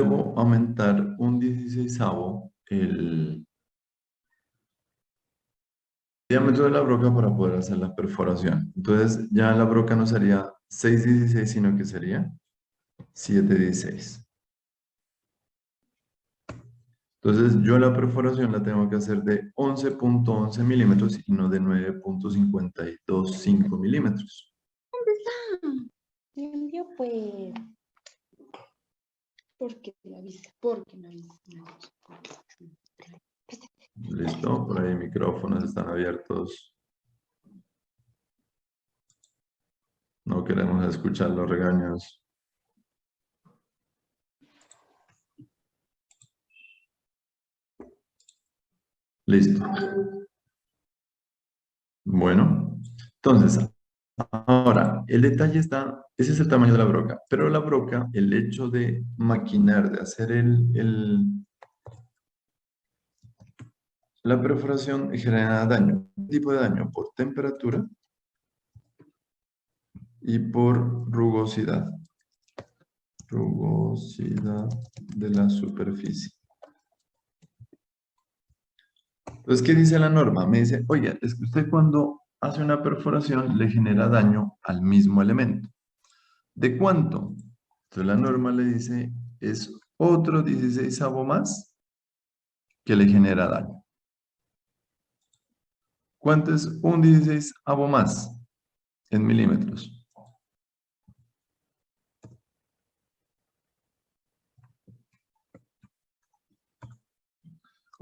Debo aumentar un 16avo el diámetro de la broca para poder hacer la perforación. Entonces ya la broca no sería 6/16, sino que sería 7/16. Entonces yo la perforación la tengo que hacer de 11.11 milímetros y no de 9.525 milímetros. ¿Dónde está? Envió pues. Porque me avisa, porque me avisa. Listo, por ahí micrófonos están abiertos. No queremos escuchar los regaños. Listo. Bueno, entonces, ahora, el detalle está, ese es el tamaño de la broca, pero la broca, el hecho de maquinar, de hacer la perforación genera daño. ¿Qué tipo de daño? Por temperatura y por rugosidad. Rugosidad de la superficie. Entonces, ¿qué dice la norma? Me dice, oye, es que usted cuando hace una perforación le genera daño al mismo elemento. ¿De cuánto? Entonces la norma le dice, es otro 16avo más que le genera daño. ¿Cuánto es un 16avo más en milímetros?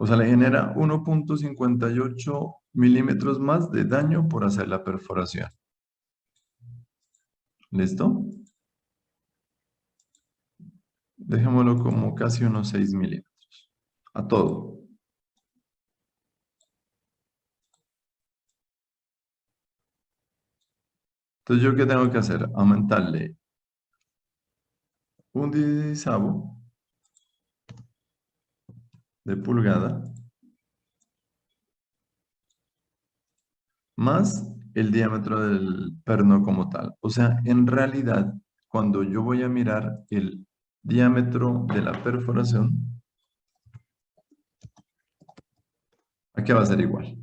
O sea, le genera 1.58 milímetros más de daño por hacer la perforación. ¿Listo? Dejémoslo como casi unos 6 milímetros. A todo. Entonces, ¿yo qué tengo que hacer? Aumentarle un 16avo de pulgada más el diámetro del perno como tal. O sea, en realidad, cuando yo voy a mirar el diámetro de la perforación, aquí va a ser igual.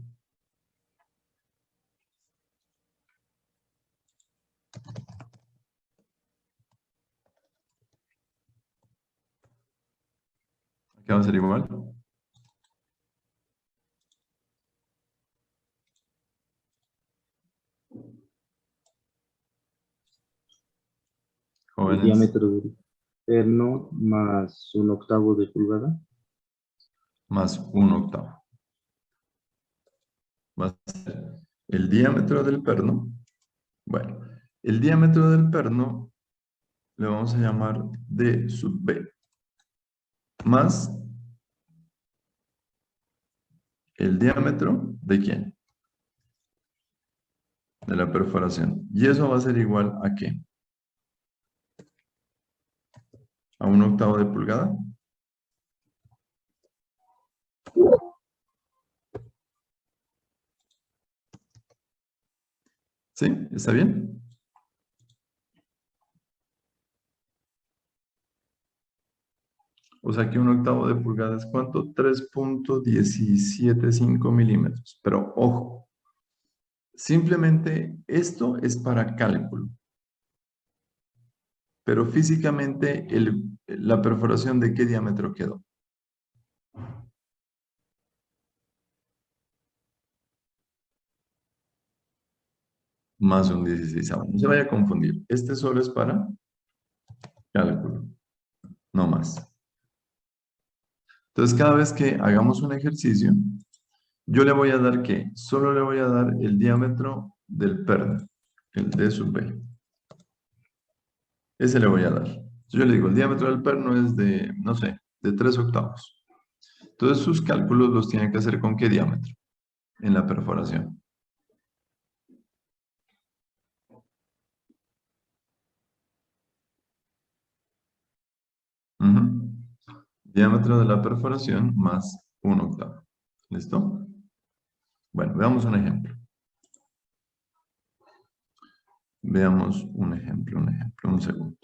Aquí va a ser igual. El Jóvenes, diámetro del perno más 1/8 de pulgada. más 1/8. Va a ser el diámetro del perno. Bueno, el diámetro del perno le vamos a llamar D sub B. Más el diámetro de ¿quién? De la perforación. Y eso va a ser igual a ¿qué? A 1/8 de pulgada. ¿Sí? ¿Está bien? O sea que 1/8 de pulgada es ¿cuánto? 3.175 milímetros. Pero ojo, simplemente esto es para cálculo. Pero físicamente la perforación ¿de qué diámetro quedó? Más un 16avo. No se vaya a confundir. Este solo es para cálculo, no más. Entonces, cada vez que hagamos un ejercicio, yo le voy a dar ¿qué? Solo le voy a dar el diámetro del perno, el D sub B. Ese le voy a dar. Yo le digo, el diámetro del perno es de, no sé, de 3/8. Entonces, sus cálculos los tienen que hacer ¿con qué diámetro? En la perforación. Ujú. Diámetro de la perforación más 1/8. ¿Listo? Bueno, veamos un ejemplo. Veamos un ejemplo, un segundo.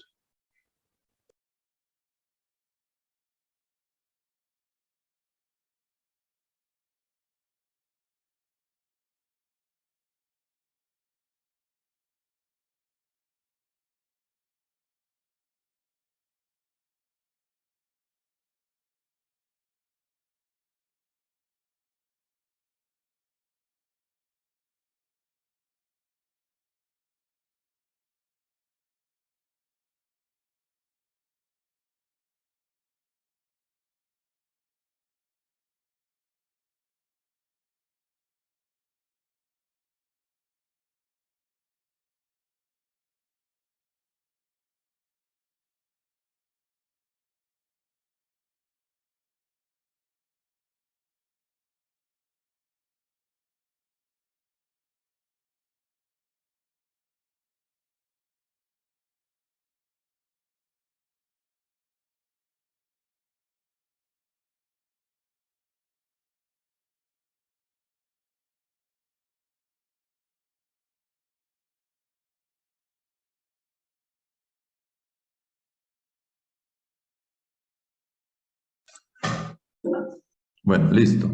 Bueno, listo.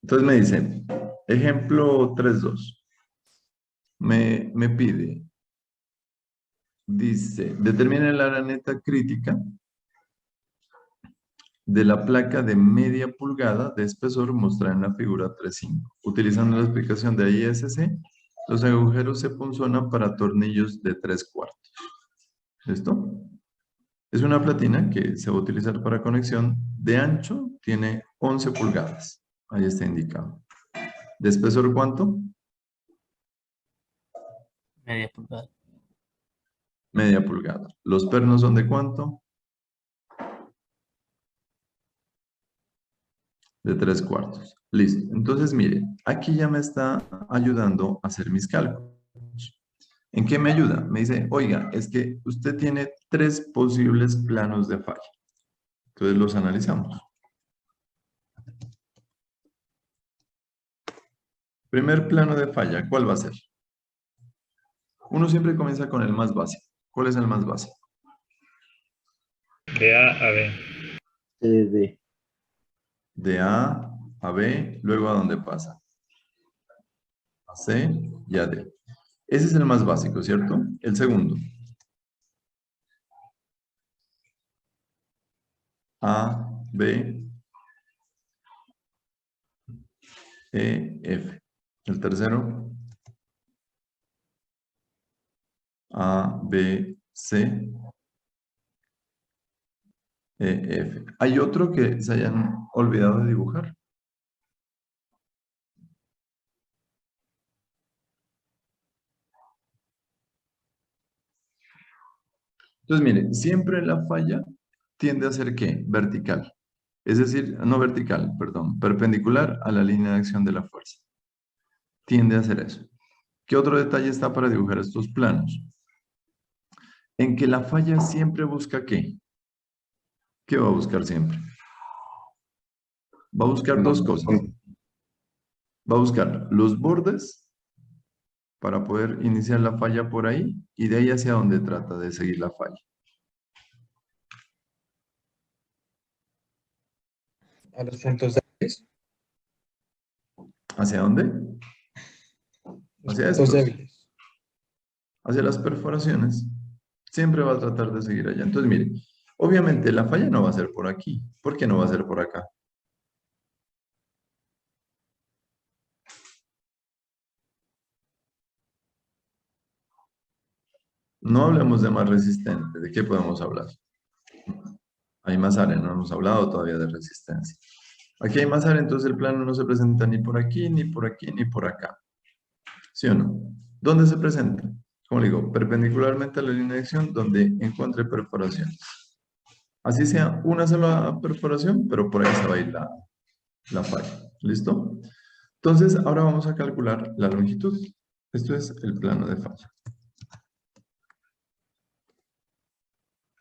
Entonces me dice, ejemplo 3.2. Me pide, dice, determine la área neta crítica de la placa de media pulgada de espesor mostrada en la figura 3.5. Utilizando la explicación de ISC, los agujeros se punzonan para tornillos de 3/4. ¿Listo? Es una platina que se va a utilizar para conexión. De ancho tiene 11 pulgadas. Ahí está indicado. ¿De espesor cuánto? Media pulgada. Media pulgada. ¿Los pernos son de cuánto? De 3/4. Listo. Entonces, mire, aquí ya me está ayudando a hacer mis cálculos. ¿En qué me ayuda? Me dice, oiga, es que usted tiene 3 posibles planos de falla. Entonces los analizamos. Primer plano de falla, ¿cuál va a ser? Uno siempre comienza con el más básico. ¿Cuál es el más básico? De A a B. CD. De A a B, luego ¿a dónde pasa? A C y a D. Ese es el más básico, ¿cierto? El segundo. A, B, E, F. El tercero. A, B, C, E, F. ¿Hay otro que se hayan olvidado de dibujar? Entonces, mire, siempre la falla tiende a ser ¿qué? Vertical. Es decir, no vertical, perdón, perpendicular a la línea de acción de la fuerza. Tiende a hacer eso. ¿Qué otro detalle está para dibujar estos planos? En que la falla siempre busca ¿qué? ¿Qué va a buscar siempre? Va a buscar dos cosas. Va a buscar los bordes para poder iniciar la falla por ahí y de ahí hacia donde trata de seguir la falla. A los puntos débiles. ¿Hacia dónde? Los Hacia puntos estos. débiles. Hacia las perforaciones. Siempre va a tratar de seguir allá. Entonces, mire, obviamente la falla no va a ser por aquí. ¿Por qué no va a ser por acá? No hablemos de más resistente. ¿De qué podemos hablar? Hay más área, no hemos hablado todavía de resistencia. Aquí hay más área, entonces el plano no se presenta ni por aquí, ni por aquí, ni por acá. ¿Sí o no? ¿Dónde se presenta? Como le digo, perpendicularmente a la línea de acción donde encuentre perforaciones. Así sea una sola perforación, pero por ahí se va a ir la falla. ¿Listo? Entonces, ahora vamos a calcular la longitud. Esto es el plano de falla.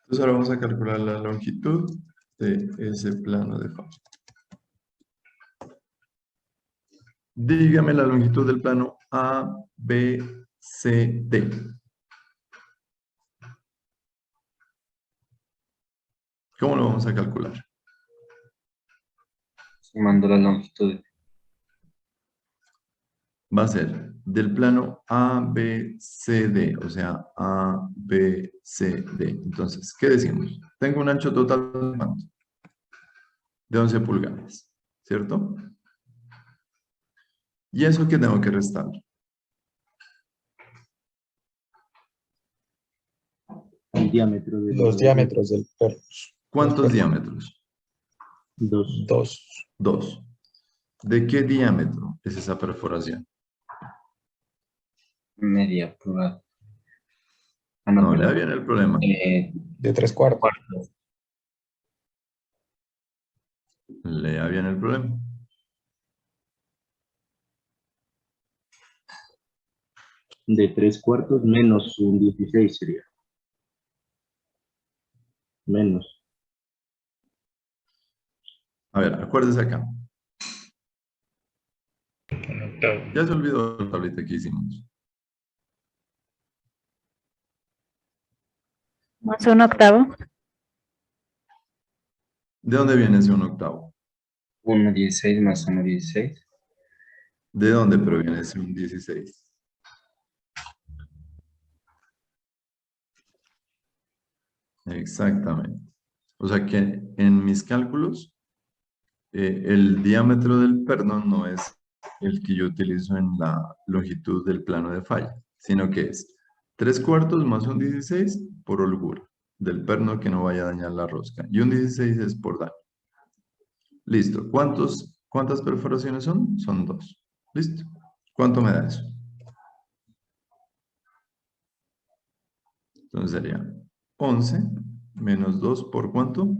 Entonces, ahora vamos a calcular la longitud de ese plano de falla. Dígame la longitud del plano A, B, C, D. ¿Cómo lo vamos a calcular? Sumando las longitudes. Va a ser del plano A, B, C, D. O sea, A, B, C, D. Entonces, ¿qué decimos? Tengo un ancho total de ¿cuánto? De 11 pulgadas. ¿Cierto? ¿Y eso qué tengo que restar? El diámetro de Los diámetros del perno. ¿Cuántos diámetros? 2. 2. 2. ¿De qué diámetro es esa perforación? Media pulgada. No, le da bien el problema. De 3/4. Lea bien el problema. De 3/4 menos un 16 sería. Menos. A ver, acuérdese acá. Un octavo. Ya se olvidó la tablita que hicimos. Más un octavo. ¿De dónde viene ese 1/8? 1,16 más 1,16. ¿De dónde proviene ese 1,16? Exactamente. O sea que en mis cálculos, el diámetro del perno no es el que yo utilizo en la longitud del plano de falla, sino que es 3/4 más 1,16 por holgura del perno que no vaya a dañar la rosca. Y 1,16 es por daño. Listo. ¿Cuántas perforaciones son? Son 2. Listo. ¿Cuánto me da eso? Entonces sería 11 menos 2 por ¿cuánto?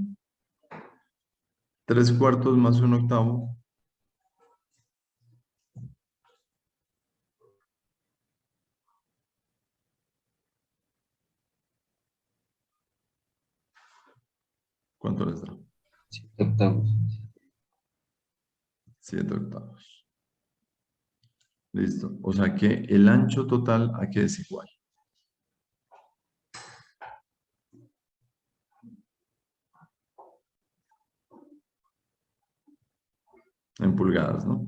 3/4 más 1/8. ¿Cuánto les da? 7/8. 7/8. Listo. O sea que el ancho total aquí es igual. En pulgadas, ¿no?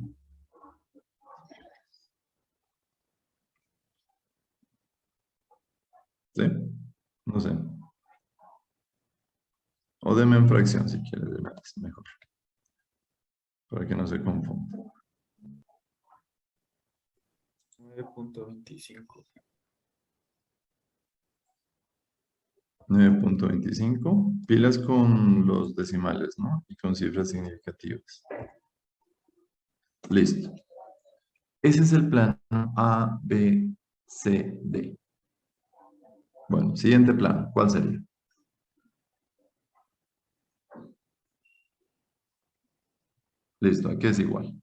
¿Sí? No sé. O deme en fracción si quiere de una vez, mejor. Para que no se confunda. 9.25. 9.25. Pilas con los decimales, ¿no? Y con cifras significativas. Listo. Ese es el plano A, B, C, D. Bueno, siguiente plano. ¿Cuál sería? Listo, aquí es igual.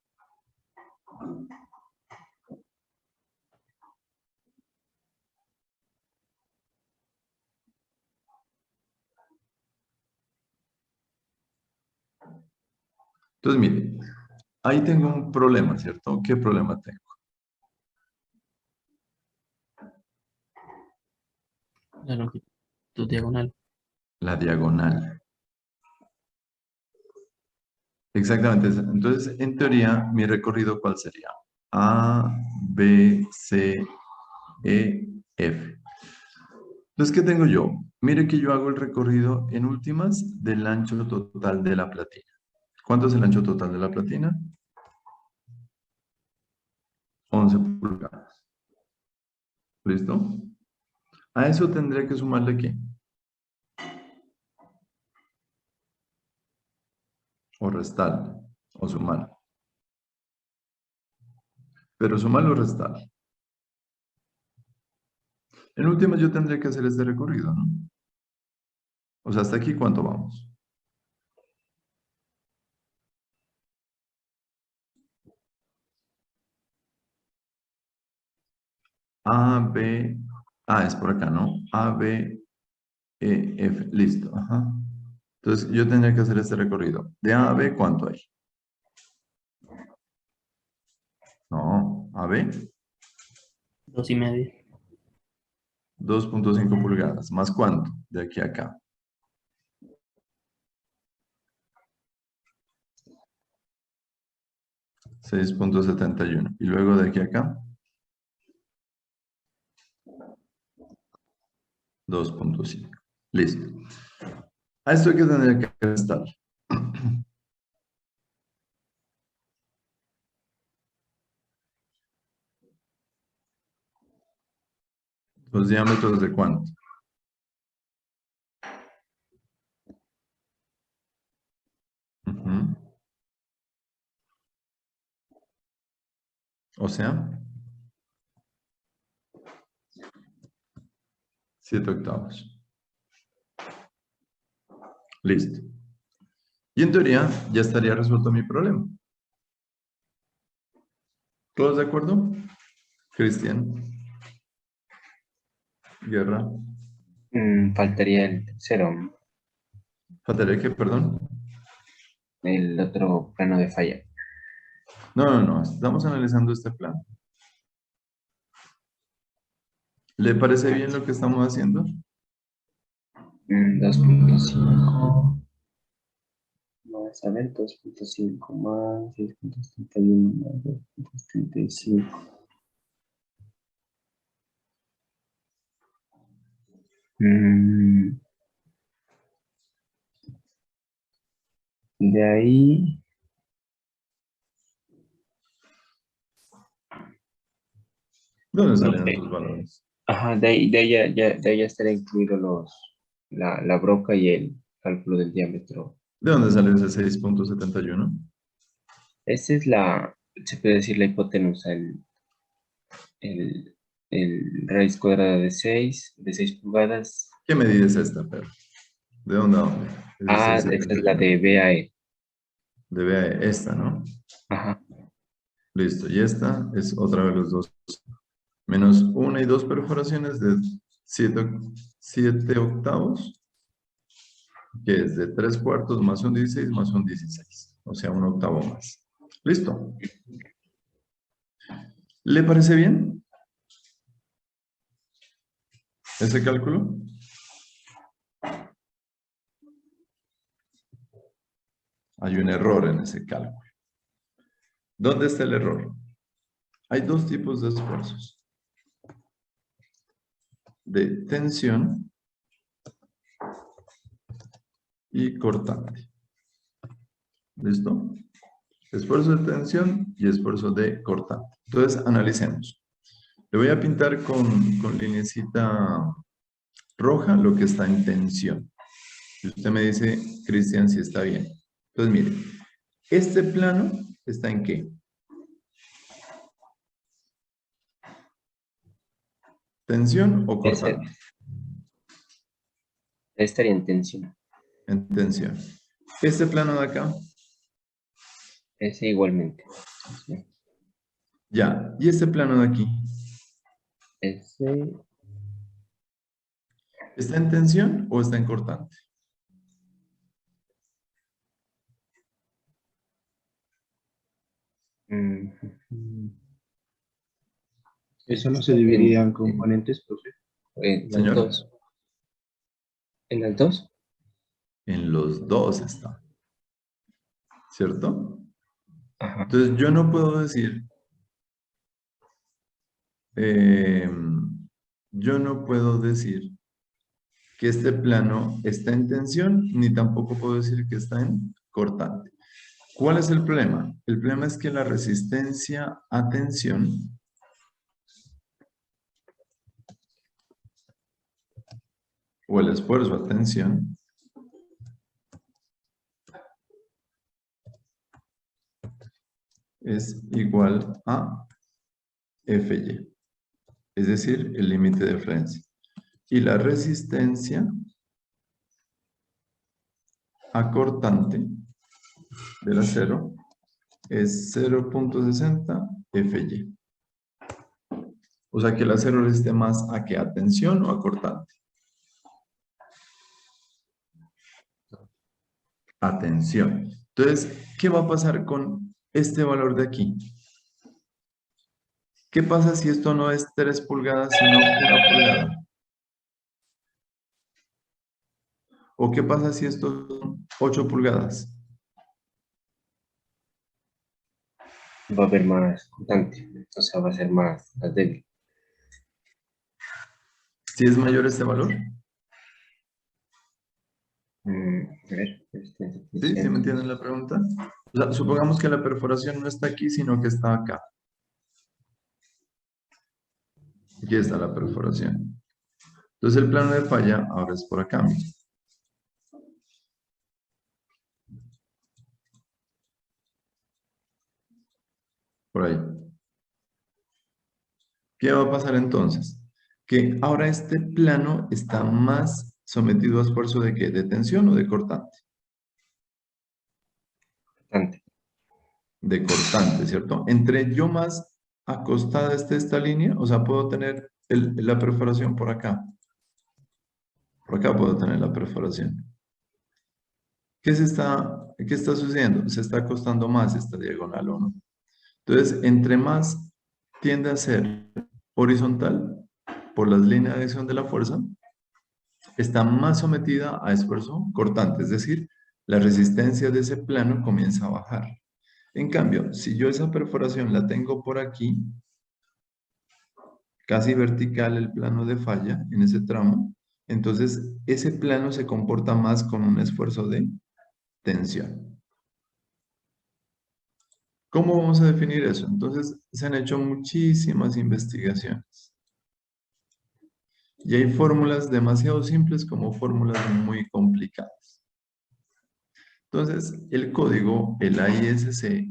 Entonces, mire, ahí tengo un problema, ¿cierto? ¿Qué problema tengo? La longitud diagonal. La diagonal. Exactamente. Entonces, en teoría, mi recorrido, ¿cuál sería? A, B, C, E, F. Entonces, ¿qué tengo yo? Mire que yo hago el recorrido en últimas del ancho total de la platina. ¿Cuánto es el ancho total de la platina? 11 pulgadas. ¿Listo? A eso tendré que sumarle ¿qué? O restarle, o sumar. Pero sumarlo o restar. En últimas yo tendré que hacer este recorrido, ¿no? O sea, hasta aquí, ¿cuánto vamos? A, B, es por acá, ¿no? A, B, E, F, listo, ajá. Entonces, yo tendría que hacer este recorrido. De A a B, ¿cuánto hay? No, A, B, 2,5. 2.5 pulgadas. ¿Más cuánto? De aquí a acá. 6.71. Y luego de aquí a acá, 2.5. Listo. A esto hay que tener que restar. ¿Los diámetros de cuánto? Ujú. O sea, 7/8. Listo. Y en teoría ya estaría resuelto mi problema. ¿Todos de acuerdo? Cristian. Guerra. Faltaría el tercero, ¿Faltaría qué, perdón? el otro plano de falla. No, no, no. Estamos analizando este plan. ¿Le parece bien lo que estamos haciendo? 2.5 más Vamos a ver, 2.5 más 6.31 más 2.35. De ahí, ¿Dónde no salen sé. esos valores? Ajá, de ahí ya estará incluido la broca y el cálculo del diámetro. ¿De dónde sale ese 6.71? Esa es se puede decir la hipotenusa, el raíz cuadrada de 6 pulgadas. ¿Qué medida es esta, Pedro? ¿De dónde a dónde? Ese Ah, esa es la 671. de BAE. Debe esta, ¿no? Ajá, Listo. Y esta es otra vez los dos. Menos 1 y 2 perforaciones de 7 octavos, que es de 3 cuartos más un 16 más un 16. O sea, un octavo más. ¿Listo? ¿Le parece bien ese cálculo? Hay un error en ese cálculo. ¿Dónde está el error? Hay dos tipos de esfuerzos. De tensión y cortante. ¿Listo? Esfuerzo de tensión y esfuerzo de cortante. Entonces, analicemos. Le voy a pintar con linecita roja lo que está en tensión. Y usted me dice, Cristian, si está bien. Entonces, mire, este plano está en ¿qué? ¿Tensión o cortante? estaría en tensión. En tensión. Este plano de acá, Ese igualmente. ¿Sí? ya. Y este plano de aquí, Ese, ¿está en tensión o está en cortante? mm, Eso no se dividía en en, componentes, profe. en las Señor, dos. ¿En las dos? en los dos está. ¿Cierto? Ajá. Entonces, yo no puedo decir, eh, yo no puedo decir que este plano está en tensión, ni tampoco puedo decir que está en cortante. ¿Cuál es el problema? El problema es que la resistencia a tensión o el esfuerzo a tensión es igual a Fy, es decir, el límite de referencia. Y la resistencia a cortante del acero es 0.60 Fy. O sea que el acero resiste más a que a tensión o a cortante. A tensión. Entonces, ¿qué va a pasar con este valor de aquí? ¿Qué pasa si esto no es 3 pulgadas, sino 1 pulgada? ¿O qué pasa si esto son 8 pulgadas? Va a haber más cortante. O sea, va a ser más débil. ¿Si es mayor este valor? A ver, ¿Sí? ¿Sí me entienden la pregunta? O sea, supongamos que la perforación no está aquí, sino que está acá. Aquí está la perforación. Entonces el plano de falla ahora es por acá. Mire. Por ahí. ¿Qué va a pasar entonces? Que ahora este plano está más sometido a esfuerzo de ¿qué? ¿De tensión o de cortante? Cortante. De cortante, ¿cierto? Entre yo más acostada esté esta línea, o sea, puedo tener la perforación por acá. Por acá puedo tener la perforación. ¿Qué está sucediendo? Se está acostando más esta diagonal, ¿o no? Entonces, entre más tiende a ser horizontal, por las líneas de acción de la fuerza, está más sometida a esfuerzo cortante, es decir, la resistencia de ese plano comienza a bajar. En cambio, si yo esa perforación la tengo por aquí, casi vertical el plano de falla en ese tramo, entonces ese plano se comporta más con un esfuerzo de tensión. ¿Cómo vamos a definir eso? Entonces, se han hecho muchísimas investigaciones. Y hay fórmulas demasiado simples como fórmulas muy complicadas. Entonces, el código, el AISC,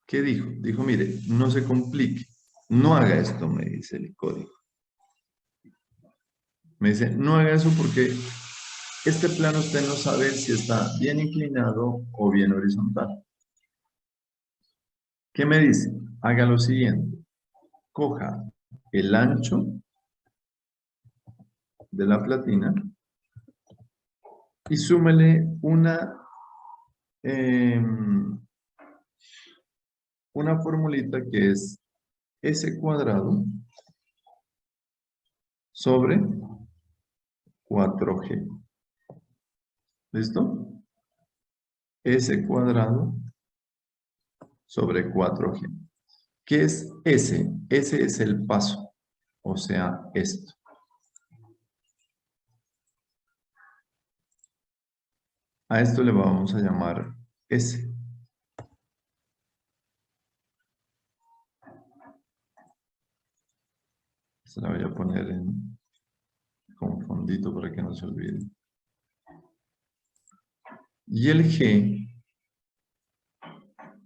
¿qué dijo? Dijo, mire, no se complique. No haga esto, me dice el código. Me dice, no haga eso porque este plano usted no sabe si está bien inclinado o bien horizontal. ¿Qué me dice? Haga lo siguiente. Coja el ancho de la platina y súmele una formulita que es S cuadrado sobre 4G. ¿Listo? S cuadrado sobre 4G. ¿Qué es S? S es el paso, o sea, esto. A esto le vamos a llamar S. Se la voy a poner con fondito para que no se olvide. Y el G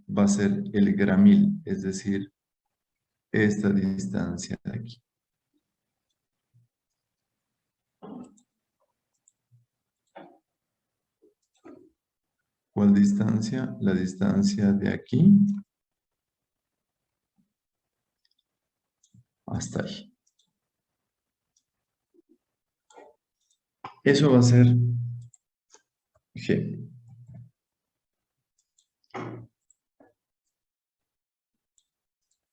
va a ser el gramil, es decir, esta distancia de aquí. ¿Cuál distancia? La distancia de aquí hasta ahí. Eso va a ser G.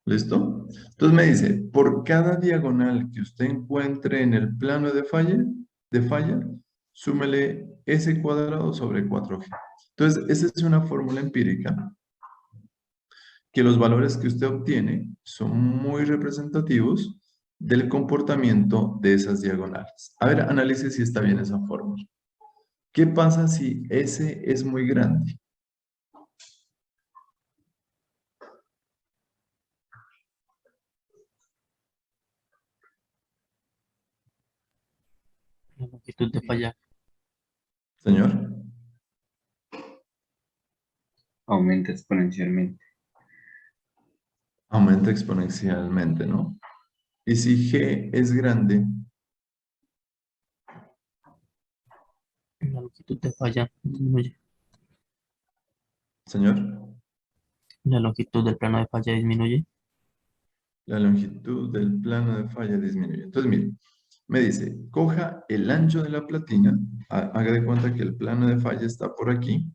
¿Listo? Entonces me dice, por cada diagonal que usted encuentre en el plano de falla, súmele S cuadrado sobre 4G. Entonces, esa es una fórmula empírica que los valores que usted obtiene son muy representativos del comportamiento de esas diagonales. A ver, analice si está bien esa fórmula. ¿Qué pasa si S es muy grande? La longitud de falla Señor, Aumenta exponencialmente. aumenta exponencialmente, ¿no? Y si G es grande, la longitud de falla disminuye. señor, La longitud del plano de falla disminuye. la longitud del plano de falla disminuye. Entonces, mire, me dice, coja el ancho de la platina, haga de cuenta que el plano de falla está por aquí,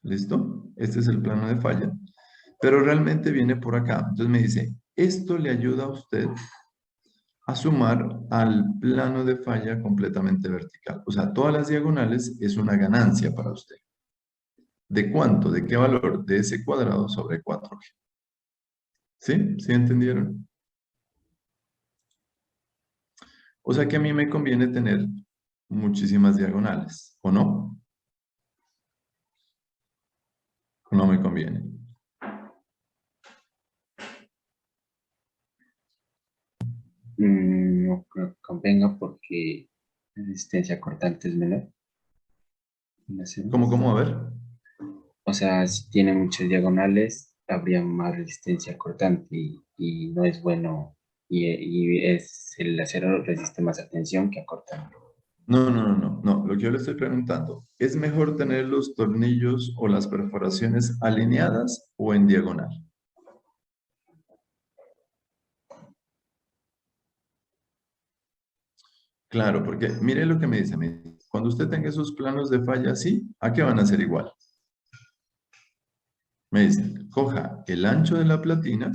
¿listo? Este es el plano de falla, pero realmente viene por acá. Entonces me dice, esto le ayuda a usted a sumar al plano de falla completamente vertical. O sea, todas las diagonales es una ganancia para usted. ¿De cuánto? ¿De qué valor? De S cuadrado sobre 4G. ¿Sí? ¿Sí entendieron? O sea que a mí me conviene tener muchísimas diagonales, ¿o no? ¿O no me conviene? No creo que convenga porque la resistencia cortante es menor. No sé. ¿Cómo? A ver. O sea, si tiene muchas diagonales, habría más resistencia cortante y no es bueno. El acero resiste más a tensión que a cortante. No. Lo que yo le estoy preguntando, ¿es mejor tener los tornillos o las perforaciones alineadas o en diagonal? Claro, porque mire lo que me dice. Cuando usted tenga esos planos de falla así, ¿a qué van a ser igual? Me dice, coja el ancho de la platina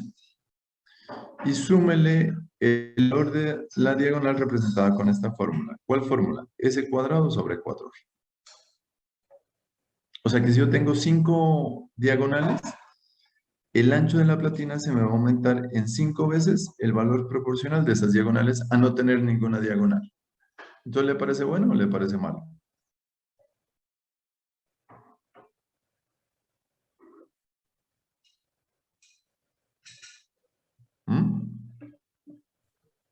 y súmele el valor de la diagonal representada con esta fórmula. ¿Cuál fórmula? S cuadrado sobre 4G. O sea que si yo tengo 5 diagonales, el ancho de la platina se me va a aumentar en 5 veces el valor proporcional de esas diagonales a no tener ninguna diagonal. Entonces, ¿le parece bueno o le parece malo? ¿Mm?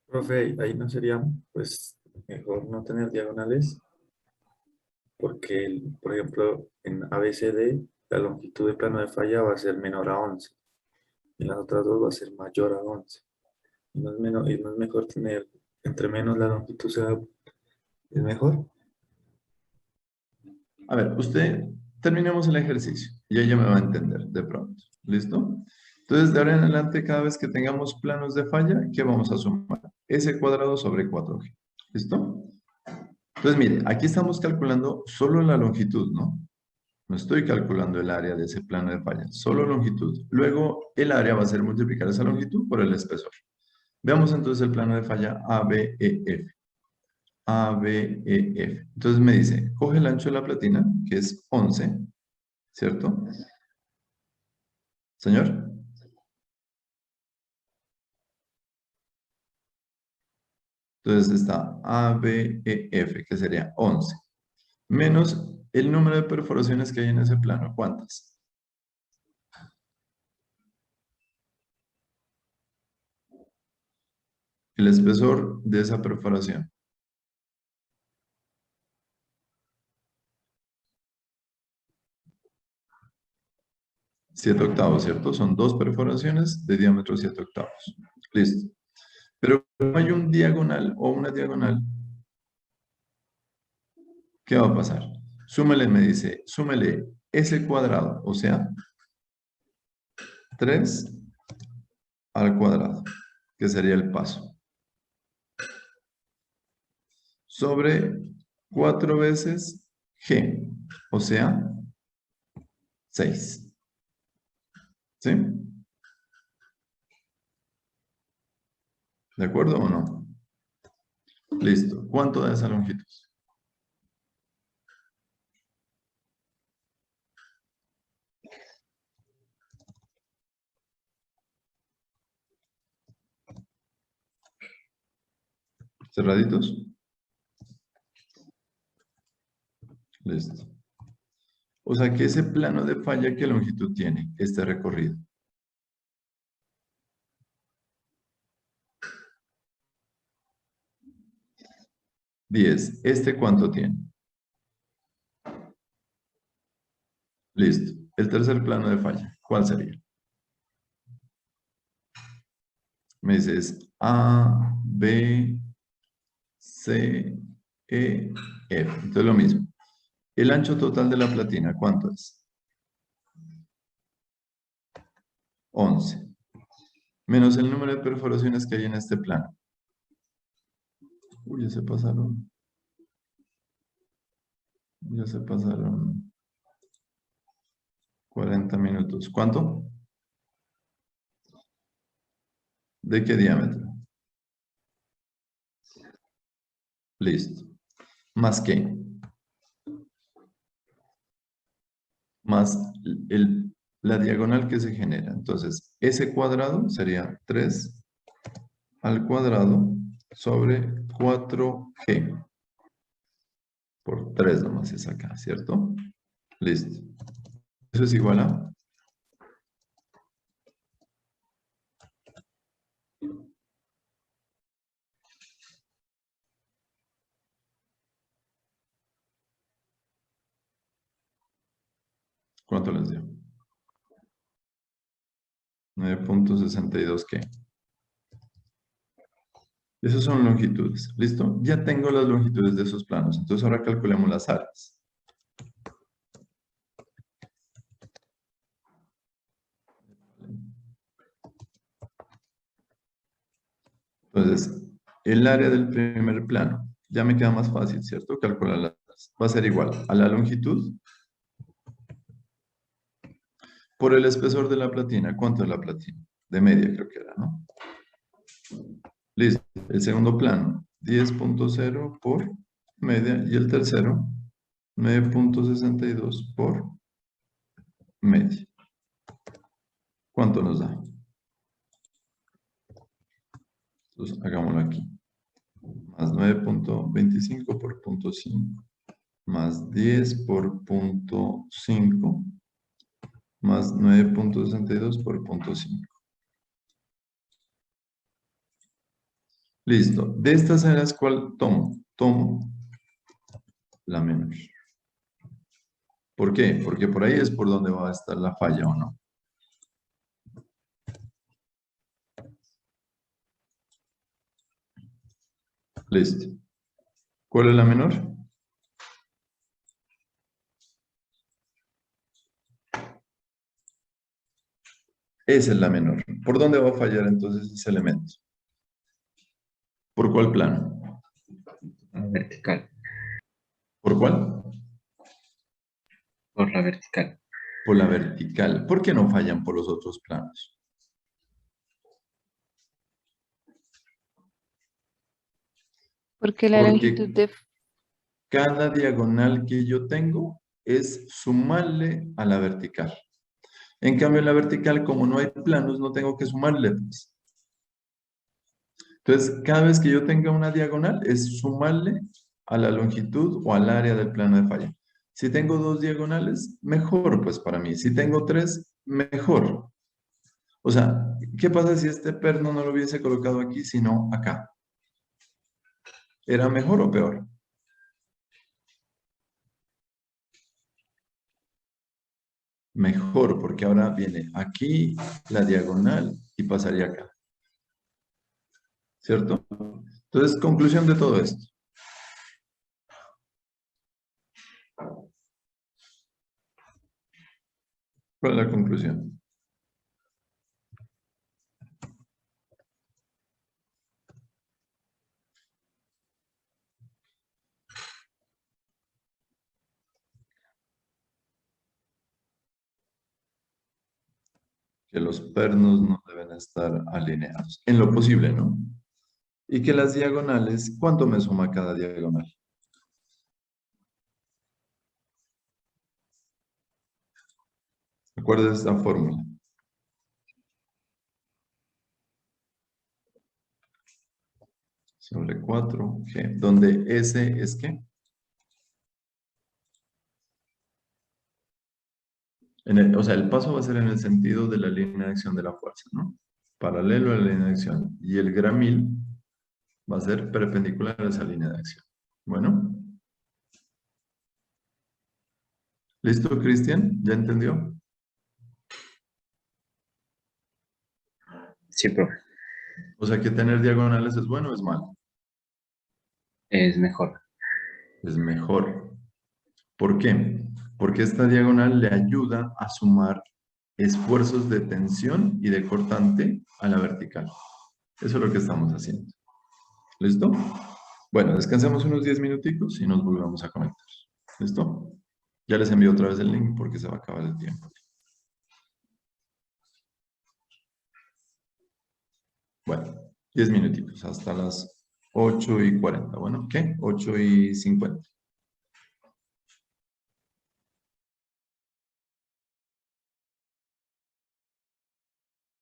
Profe, ahí no sería, pues, mejor no tener diagonales, porque, por ejemplo, en ABCD, la longitud de plano de falla va a ser menor a 11, y en las otras dos va a ser mayor a 11. Y no es mejor tener, entre menos la longitud sea, es mejor. A ver, usted, terminemos el ejercicio y ella me va a entender de pronto. ¿Listo? Entonces, de ahora en adelante, cada vez que tengamos planos de falla, ¿qué vamos a sumar? S cuadrado sobre 4G. ¿Listo? Entonces, mire, aquí estamos calculando solo la longitud, ¿no? No estoy calculando el área de ese plano de falla, solo longitud. Luego, el área va a ser multiplicar esa longitud por el espesor. Veamos entonces el plano de falla ABEF. ABEF. Entonces me dice, coge el ancho de la platina, que es 11, ¿cierto? ¿Señor? Entonces está ABEF, que sería 11, menos el número de perforaciones que hay en ese plano. ¿Cuántas? El espesor de esa perforación. 7/8, ¿cierto? Son 2 perforaciones de diámetro 7/8. Listo. Pero como hay un diagonal o una diagonal, ¿qué va a pasar? Súmele, me dice, súmele S cuadrado, o sea, 3 al cuadrado, que sería el paso. Sobre 4 veces G, o sea, 6. ¿Sí? ¿De acuerdo o no? Listo. ¿Cuánto da esa longitud? ¿Cerraditos? Listo. O sea que ese plano de falla, ¿qué longitud tiene este recorrido? ¿10? ¿Este cuánto tiene? Listo. El tercer plano de falla, ¿cuál sería? Me dices A, B, C, E, F. Entonces lo mismo. El ancho total de la platina, ¿cuánto es? 11. Menos el número de perforaciones que hay en este plano. Uy, ya se pasaron. Ya se pasaron 40 minutos. ¿Cuánto? ¿De qué diámetro? Listo. ¿Más qué? Más la diagonal que se genera. Entonces, S cuadrado sería 3 al cuadrado sobre 4G. Por 3 nomás es acá, ¿cierto? Listo. Eso es igual a... ¿Cuánto les dio? 9.62 ¿qué? Esas son longitudes, ¿listo? Ya tengo las longitudes de esos planos, entonces ahora calculemos las áreas. Entonces, el área del primer plano, ya me queda más fácil, ¿cierto? Calcularlas. Va a ser igual a la longitud por el espesor de la platina. ¿Cuánto es la platina? De media creo que era, ¿no? Listo. El segundo plano, 10.0 por media. Y el tercero, 9.62 por media. ¿Cuánto nos da? Entonces, hagámoslo aquí. Más 9.25 por punto 5. Más 10 por punto 5. Más 9.62 por punto 5. Listo. De estas áreas, ¿cuál tomo? Tomo la menor. ¿Por qué? Porque por ahí es por donde va a estar la falla, ¿o no? Listo. ¿Cuál es la menor? Esa es la menor. ¿Por dónde va a fallar entonces ese elemento? ¿Por cuál plano? Vertical. ¿Por cuál? Por la vertical. Por la vertical. ¿Por qué no fallan por los otros planos? Porque la longitud de... Cada diagonal que yo tengo es sumarle a la vertical. En cambio, en la vertical, como no hay planos, no tengo que sumarle, pues. Entonces, cada vez que yo tenga una diagonal, es sumarle a la longitud o al área del plano de falla. Si tengo 2 diagonales, mejor, pues, para mí. Si tengo 3, mejor. O sea, ¿qué pasa si este perno no lo hubiese colocado aquí, sino acá? ¿Era mejor o peor? Mejor, porque ahora viene aquí la diagonal y pasaría acá. ¿Cierto? Entonces, conclusión de todo esto. ¿Cuál es la conclusión? Que los pernos no deben estar alineados. En lo posible, ¿no? Y que las diagonales, ¿cuánto me suma cada diagonal? Recuerda esta fórmula. Sobre 4, G, donde S es ¿qué? O sea, el paso va a ser en el sentido de la línea de acción de la fuerza, ¿no? Paralelo a la línea de acción. Y el gramil va a ser perpendicular a esa línea de acción. Bueno. ¿Listo, Cristian? ¿Ya entendió? Sí, profe. O sea, que tener diagonales es bueno o es malo. Es mejor. Es mejor. ¿Por qué? Porque esta diagonal le ayuda a sumar esfuerzos de tensión y de cortante a la vertical. Eso es lo que estamos haciendo. ¿Listo? Bueno, descansemos unos 10 minuticos y nos volvemos a conectar. ¿Listo? Ya les envío otra vez el link porque se va a acabar el tiempo. Bueno, 10 minutitos hasta las 8:40. Bueno, ¿qué? 8:50.